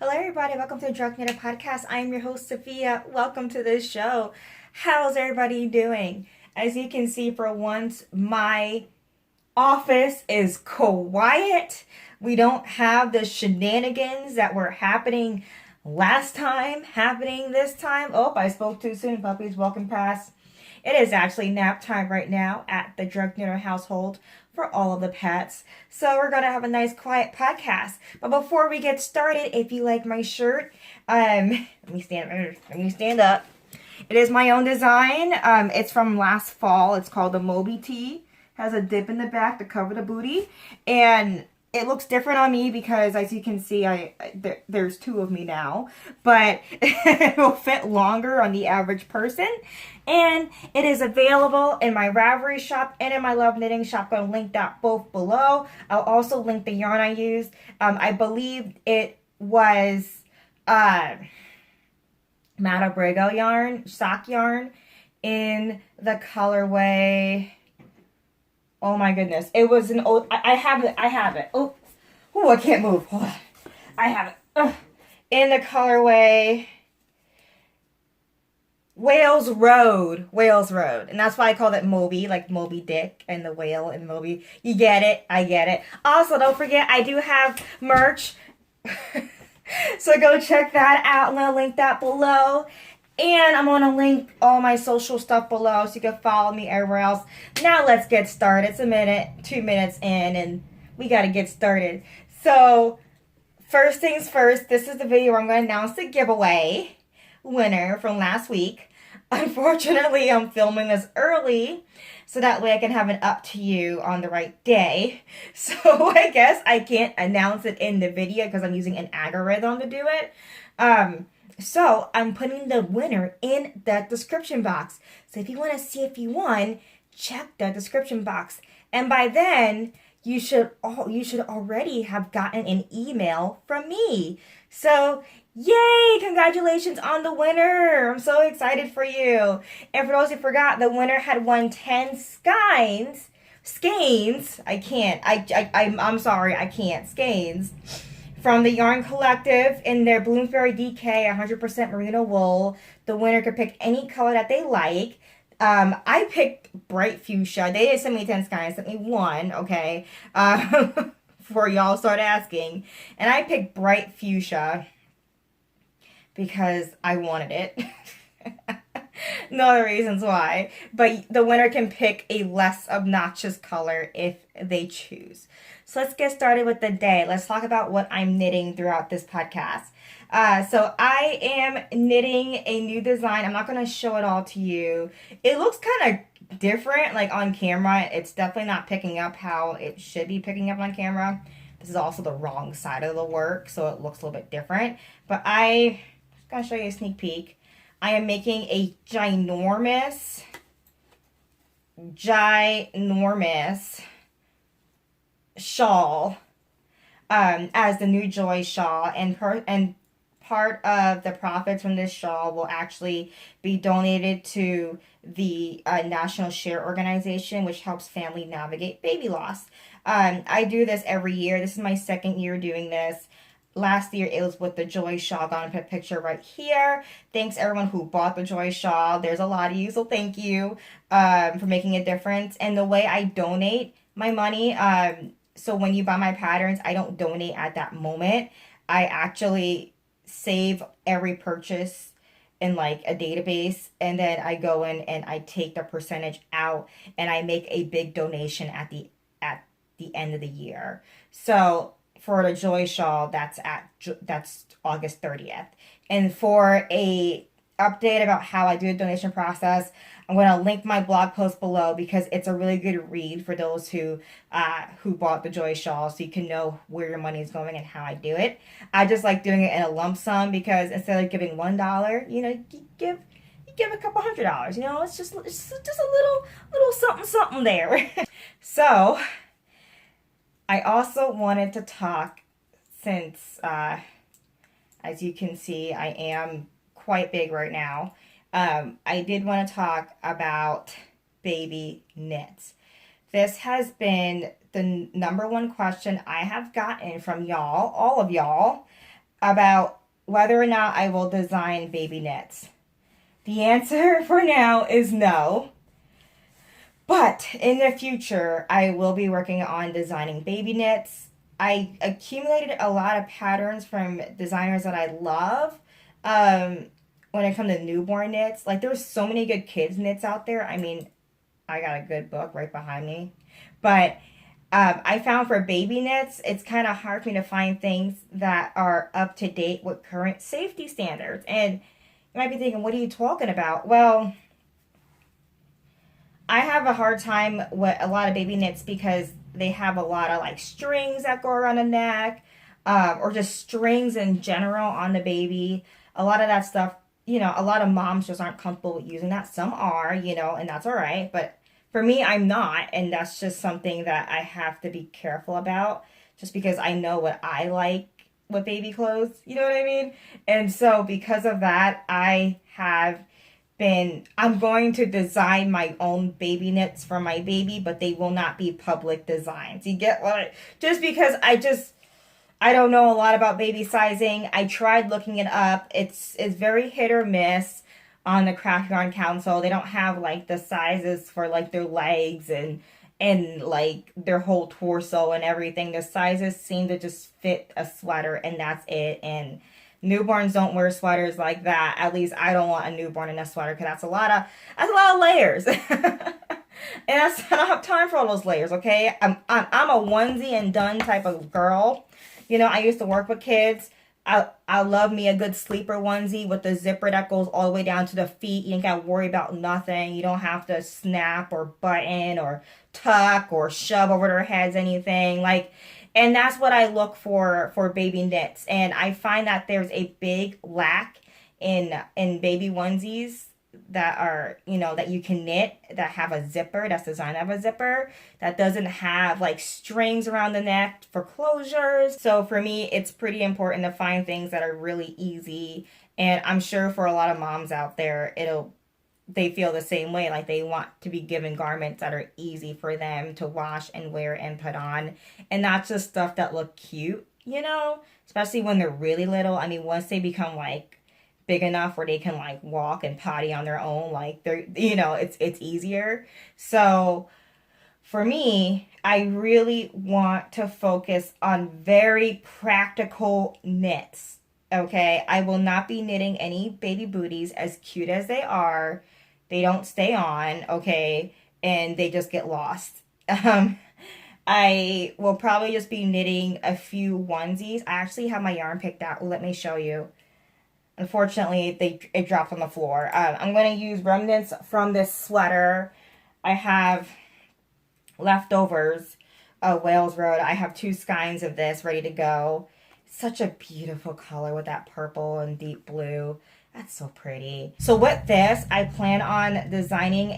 Hello, everybody. Welcome to the Drug Knitter Podcast. I'm your host, Sophia. Welcome to this show. How's everybody doing? As you can see, for once, my office is quiet. We don't have the shenanigans that were happening last time happening this time. Oh, I spoke too soon. Puppies walking past. It is actually nap time right now at the Drug Knitter household for all of the pets. So we're going to have a nice quiet podcast. But before we get started, if you like my shirt, let me stand up. It is my own design. It's from last fall. It's called the Moby Tee. Has a dip in the back to cover the booty. And it looks different on me because, as you can see, there's two of me now. But it will fit longer on the average person. And it is available in my Ravelry shop and in my Love Knitting shop. I'm going to link that both below. I'll also link the yarn I used. I believe it was Matabrego yarn, sock yarn, in the colorway. Oh my goodness. It was an old, I have it. Oh, I can't move. Hold on. I have it. In the colorway Wales Road. And that's why I call it Moby, like Moby Dick and the whale and Moby. You get it? I get it. Also, don't forget, I do have merch. So go check that out. I'm going to link that below. And I'm going to link all my social stuff below so you can follow me everywhere else. Now let's get started. It's a minute, 2 minutes in, and we got to get started. So first things first, this is the video where I'm going to announce the giveaway winner from last week. Unfortunately, I'm filming this early so that way I can have it up to you on the right day. So I guess I can't announce it in the video because I'm using an algorithm to do it. So I'm putting the winner in the description box. So if you want to see if you won, check the description box. And by then, you should already have gotten an email from me. So yay! Congratulations on the winner. I'm so excited for you. And for those who forgot, the winner had won 10 skeins. I'm sorry, I can't. Skeins. From the Yarn Collective in their Bloomsbury DK 100% merino wool. The winner could pick any color that they like. I picked bright fuchsia. They didn't send me 10 skeins, sent me one, okay? Before y'all start asking. And I picked bright fuchsia because I wanted it. No other reasons why. But the winner can pick a less obnoxious color if they choose. So let's get started with the day. Let's talk about what I'm knitting throughout this podcast. So I am knitting a new design. I'm not going to show it all to you. It looks kind of different, like on camera. It's definitely not picking up how it should be picking up on camera. This is also the wrong side of the work, so it looks a little bit different. But I'm going to show you a sneak peek. I am making a ginormous shawl as the new Joy shawl, and part of the profits from this shawl will actually be donated to the National Share Organization, which helps family navigate baby loss. I do this every year. This is my second year doing this. Last year, it was with the Joy shawl. I'm going to put a picture right here. Thanks, everyone who bought the Joy shawl. There's a lot of you, so thank you for making a difference. And the way I donate my money, so when you buy my patterns, I don't donate at that moment. I actually save every purchase in like a database, and then I go in and I take the percentage out, and I make a big donation at the end of the year. So for the Joy shawl, that's August 30th. And for a update about how I do the donation process, I'm going to link my blog post below because it's a really good read for those who bought the Joy shawl, so you can know where your money is going and how I do it. I just like doing it in a lump sum because instead of giving $1, you give a couple $100. It's just a little something there. So I also wanted to talk, since as you can see, I am quite big right now. I did want to talk about baby knits. This has been the number one question I have gotten from y'all, all of y'all, about whether or not I will design baby knits. The answer for now is no. But in the future, I will be working on designing baby knits. I accumulated a lot of patterns from designers that I love. When it comes to newborn knits, like there's so many good kids knits out there. I mean, I got a good book right behind me, but I found for baby knits, it's kind of hard for me to find things that are up to date with current safety standards. And you might be thinking, what are you talking about? Well, I have a hard time with a lot of baby knits because they have a lot of like strings that go around the neck, or just strings in general on the baby. A lot of that stuff, a lot of moms just aren't comfortable with using that. Some are, and that's all right. But for me, I'm not. And that's just something that I have to be careful about just because I know what I like with baby clothes. You know what I mean? And so because of that, I'm going to design my own baby knits for my baby, but they will not be public designs. You get what? Just because I don't know a lot about baby sizing. I tried looking it up. It's very hit or miss on the Craft Yarn Council. They don't have like the sizes for like their legs and like their whole torso and everything. The sizes seem to just fit a sweater and that's it. And newborns don't wear sweaters like that. At least I don't want a newborn in a sweater because that's a lot of layers. And I don't have time for all those layers, okay? I'm a onesie and done type of girl. I used to work with kids. I love me a good sleeper onesie with the zipper that goes all the way down to the feet. You ain't got to worry about nothing. You don't have to snap or button or tuck or shove over their heads anything. And that's what I look for baby knits. And I find that there's a big lack in baby onesies that are, that you can knit, that have a zipper, that's designed to have a zipper, that doesn't have like strings around the neck for closures. So for me, it's pretty important to find things that are really easy. And I'm sure for a lot of moms out there, they feel the same way. Like they want to be given garments that are easy for them to wash and wear and put on. And not just stuff that look cute, especially when they're really little. I mean, once they become like big enough where they can like walk and potty on their own, like it's easier. So for me, I really want to focus on very practical knits. Okay, I will not be knitting any baby booties, as cute as they are. They don't stay on, okay, and they just get lost. I will probably just be knitting a few onesies. I actually have my yarn picked out. Let me show you. Unfortunately, it dropped on the floor. I'm going to use remnants from this sweater. I have leftovers of Wales Road. I have 2 skeins of this ready to go. Such a beautiful color with that purple and deep blue. That's so pretty. So with this, I plan on designing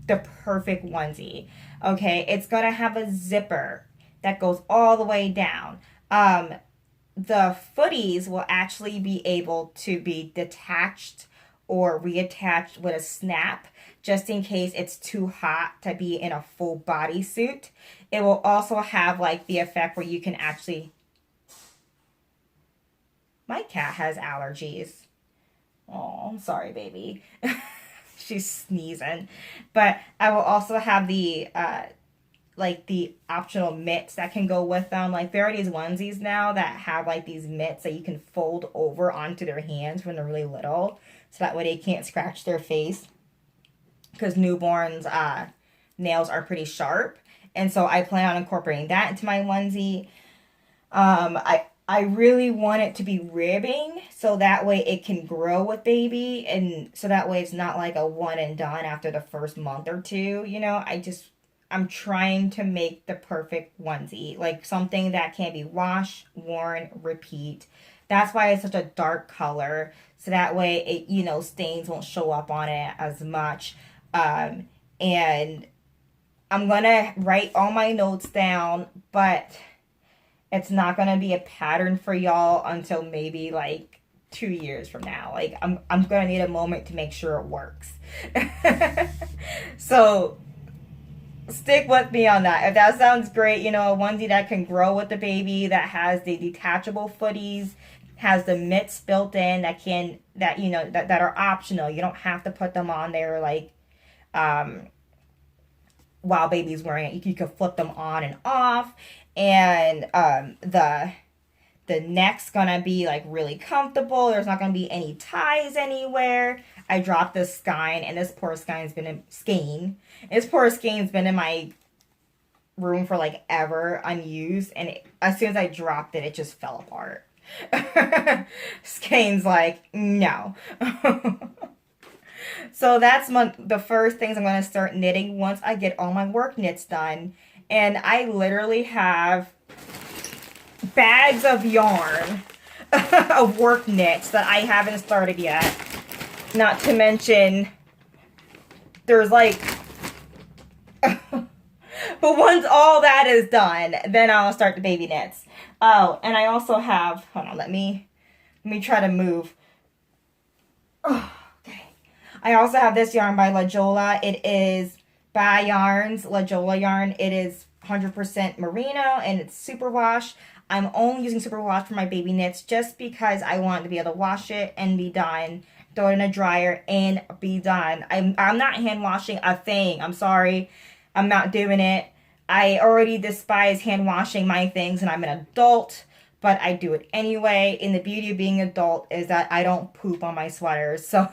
the perfect onesie. Okay, it's going to have a zipper that goes all the way down. The footies will actually be able to be detached or reattached with a snap, just in case it's too hot to be in a full bodysuit. It will also have like the effect where you can actually... My cat has allergies. Oh, I'm sorry, baby. She's sneezing. But I will also have the optional mitts that can go with them. Like there are these onesies now that have like these mitts that you can fold over onto their hands when they're really little, so that way they can't scratch their face, because newborns nails are pretty sharp. And so I plan on incorporating that into my onesie. I really want it to be ribbing so that way it can grow with baby, and so that way it's not like a one and done after the first month or two. I'm trying to make the perfect onesie, like something that can be washed, worn, repeat. That's why it's such a dark color, so that way it, stains won't show up on it as much. And I'm gonna write all my notes down, but it's not gonna be a pattern for y'all until maybe like 2 years from now. Like I'm gonna need a moment to make sure it works. So stick with me on that. If that sounds great, a onesie that can grow with the baby, that has the detachable footies, has the mitts built in that you know that are optional. You don't have to put them on there like while baby's wearing it. You can flip them on and off, and the neck's gonna be like really comfortable. There's not gonna be any ties anywhere. I dropped this skein, and this poor skein's been in my room for like ever, unused, and as soon as I dropped it, it just fell apart. Skein's like, no. So that's the first things I'm going to start knitting once I get all my work knits done. And I literally have bags of yarn of work knits that I haven't started yet. Not to mention, there's like, but once all that is done, then I'll start the baby knits. Oh, and I also have, hold on, let me try to move. Oh, okay. I also have this yarn by La Jolla. It is by Yarns, La Jolla yarn. It is 100% merino, and it's superwash. I'm only using superwash for my baby knits just because I want to be able to wash it and be done. Throw it in a dryer and be done. I'm not hand washing a thing. I'm sorry. I'm not doing it. I already despise hand washing my things, and I'm an adult, but I do it anyway. And the beauty of being an adult is that I don't poop on my sweaters, so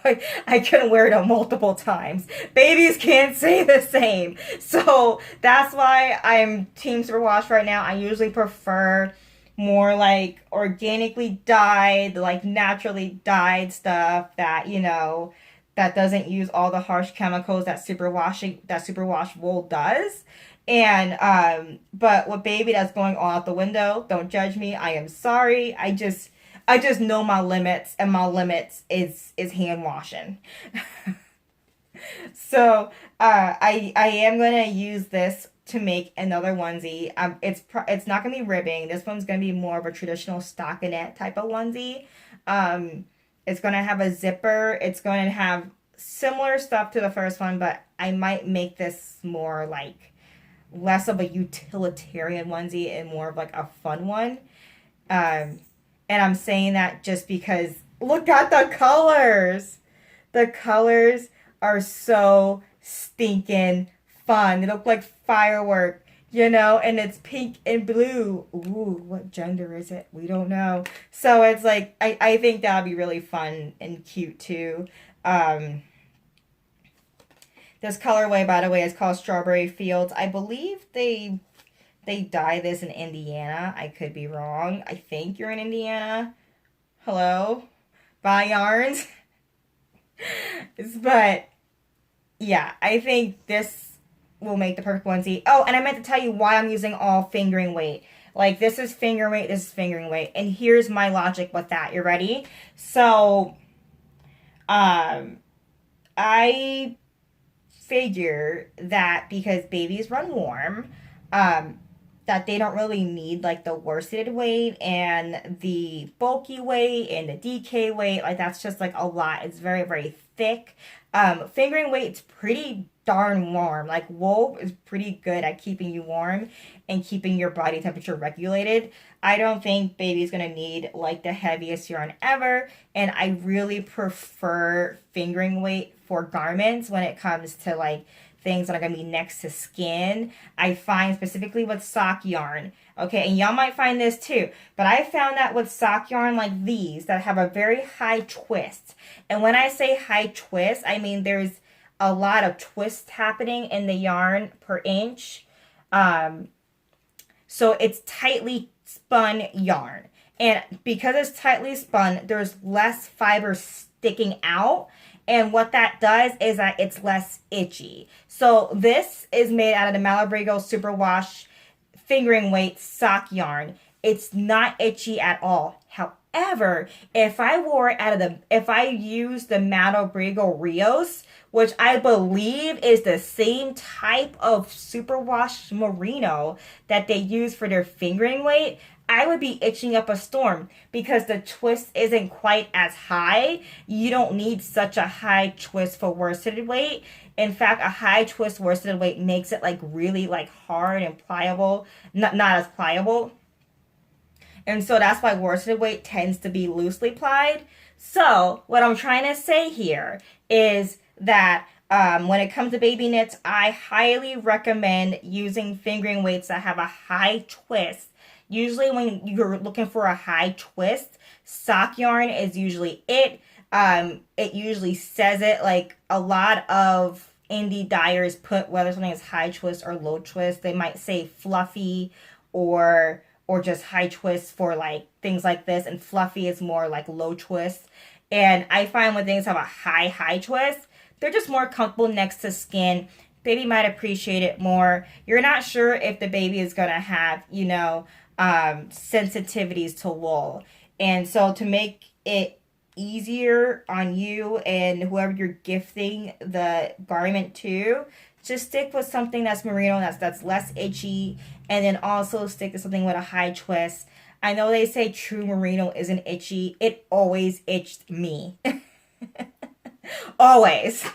I can wear them multiple times. Babies can't say the same. So that's why I'm team superwash right now. I usually prefer more like organically dyed, like naturally dyed stuff that, you know, that doesn't use all the harsh chemicals that superwash wool does. And but with baby, that's going all out the window. Don't judge me. I am sorry. I just know my limits, and my limits is hand washing. So I am gonna use this to make another onesie. It's not gonna be ribbing. This one's gonna be more of a traditional stockinette type of onesie. It's gonna have a zipper. It's going to have similar stuff to the first one, but I might make this more like less of a utilitarian onesie and more of like a fun one. And I'm saying that just because look at the colors. The colors are so stinking fun. They look like firework, you know, and it's pink and blue. Ooh, what gender is it? We don't know. So it's like, I think that'll be really fun and cute too. This colorway, by the way, is called Strawberry Fields. I believe they dye this in Indiana. I could be wrong. I think you're in Indiana. Hello? Buy yarns. But yeah, I think this will make the perfect onesie. Oh, and I meant to tell you why I'm using all fingering weight. Like, this is finger weight, this is fingering weight. And here's my logic with that. You ready? So, I figure that because babies run warm, that they don't really need like the worsted weight and the bulky weight and the DK weight. Like, that's just like a lot. It's very, very thick. Fingering weight's pretty darn warm. Like, wool is pretty good at keeping you warm and keeping your body temperature regulated. I don't think baby's gonna need like the heaviest yarn ever, and I really prefer fingering weight for garments when it comes to like things that are gonna be next to skin. I find specifically with sock yarn, okay, and y'all might find this too, but I found that with sock yarn like these that have a very high twist, and when I say high twist, I mean there's a lot of twist happening in the yarn per inch. So it's tightly spun yarn. And because it's tightly spun, there's less fiber sticking out. And what that does is that it's less itchy. So this is made out of the Malabrigo Superwash fingering weight sock yarn. It's not itchy at all. However, if I use the Malabrigo Rios, which I believe is the same type of superwash merino that they use for their fingering weight, I would be itching up a storm because the twist isn't quite as high. You don't need such a high twist for worsted weight. In fact, a high twist worsted weight makes it like really like hard and pliable, not as pliable. And so that's why worsted weight tends to be loosely plied. So what I'm trying to say here is that when it comes to baby knits, I highly recommend using fingering weights that have a high twist. Usually when you're looking for a high twist, sock yarn is usually it. It usually says it. Like a lot of indie dyers put whether something is high twist or low twist. They might say fluffy or just high twist for like things like this, and fluffy is more like low twist. And I find when things have a high twist, they're just more comfortable next to skin. Baby might appreciate it more. You're not sure if the baby is gonna have, you know, sensitivities to wool. And so to make it easier on you and whoever you're gifting the garment to, just stick with something that's merino, that's less itchy, and then also stick to something with a high twist. I know they say true merino isn't itchy. It always itched me. Always.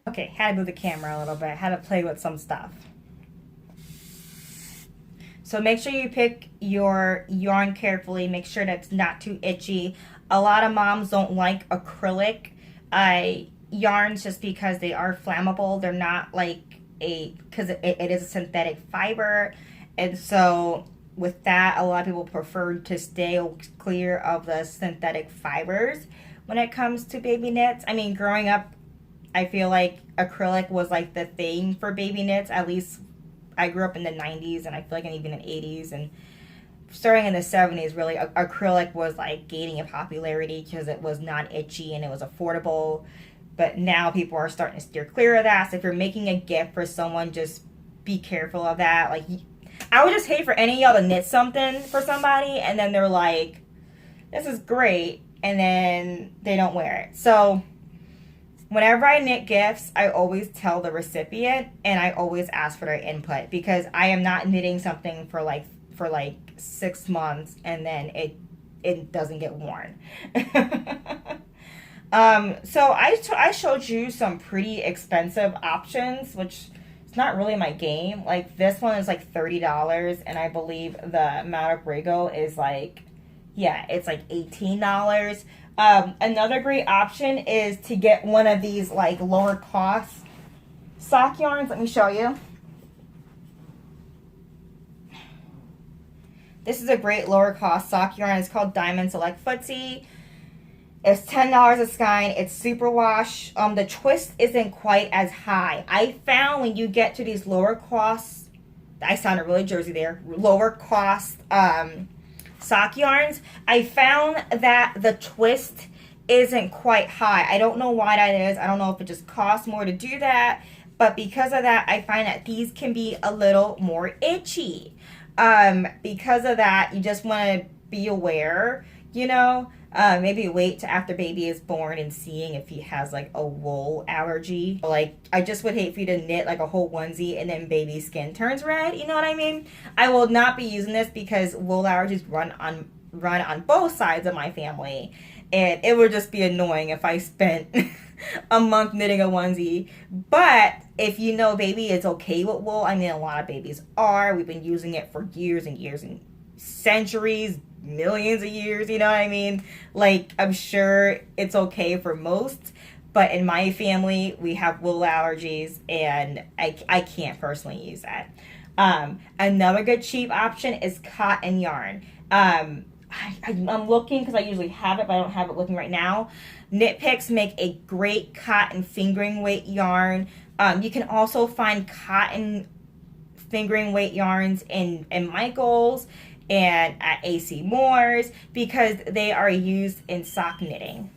Okay, had to move the camera a little bit. Had to play with some stuff. So make sure you pick your yarn carefully. Make sure that it's not too itchy. A lot of moms don't like acrylic yarns just because they are flammable. They're not like because it is a synthetic fiber. And so with that, a lot of people prefer to stay clear of the synthetic fibers when it comes to baby knits. I mean, growing up, I feel like acrylic was like the thing for baby knits. At least I grew up in the 90s, and I feel like even in the 80s, and starting in the 70s, really, acrylic was like gaining in popularity because it was not itchy and it was affordable. But now people are starting to steer clear of that. So if you're making a gift for someone, just be careful of that. Like, I would just hate for any of y'all to knit something for somebody and then they're like, this is great, and then they don't wear it. So whenever I knit gifts, I always tell the recipient and I always ask for their input, because I am not knitting something for like 6 months and then it doesn't get worn. So I showed you some pretty expensive options, which is not really my game. Like this one is like $30, and I believe the Malabrigo is like, yeah, it's like $18. Another great option is to get one of these like lower cost sock yarns. Let me show you. This is a great lower cost sock yarn. It's called Diamond Select Footsie. It's $10 a skein. It's superwash. The twist isn't quite as high. I found when you get to these lower cost, I sounded really Jersey there, lower cost sock yarns, I found that the twist isn't quite high. I don't know why that is. I don't know if it just costs more to do that, but because of that, I find that these can be a little more itchy. Because of that, you just want to be aware, you know. Maybe wait till after baby is born and seeing if he has like a wool allergy. Like, I just would hate for you to knit like a whole onesie and then baby's skin turns red. You know what I mean? I will not be using this because wool allergies run on both sides of my family. And it would just be annoying if I spent a month knitting a onesie. But if you know baby is okay with wool, I mean, a lot of babies are. We've been using it for years and years and centuries, millions of years, you know what I mean? Like, I'm sure it's okay for most, but in my family, we have wool allergies, and I can't personally use that. Another good cheap option is cotton yarn. I'm looking because I usually have it, but I don't have it looking right now. Knit Picks make a great cotton fingering weight yarn. You can also find cotton fingering weight yarns in Michael's and at AC Moore's because they are used in sock knitting.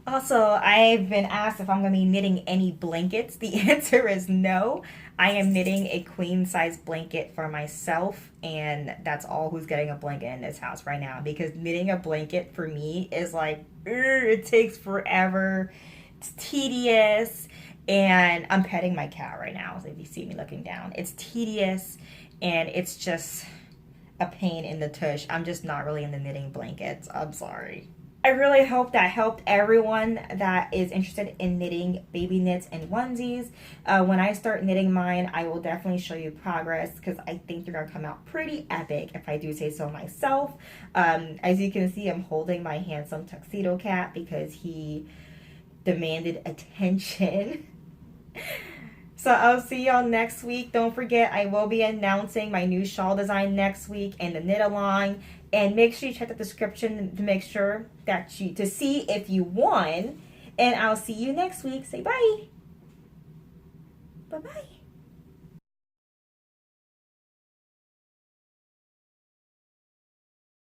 Also, I've been asked if I'm going to be knitting any blankets. The answer is no. I am knitting a queen size blanket for myself, and that's all who's getting a blanket in this house right now, because knitting a blanket for me is like, it takes forever. It's tedious, and I'm petting my cat right now, so if you see me looking down, it's tedious. And it's just a pain in the tush. I'm just not really into knitting blankets. I'm sorry. I really hope that helped everyone that is interested in knitting baby knits and onesies. When I start knitting mine, I will definitely show you progress because I think they're going to come out pretty epic if I do say so myself. As you can see, I'm holding my handsome tuxedo cat because he demanded attention. So I'll see y'all next week. Don't forget, I will be announcing my new shawl design next week and the knit along. And make sure you check the description to make sure that to see if you won. And I'll see you next week. Say bye. Bye-bye.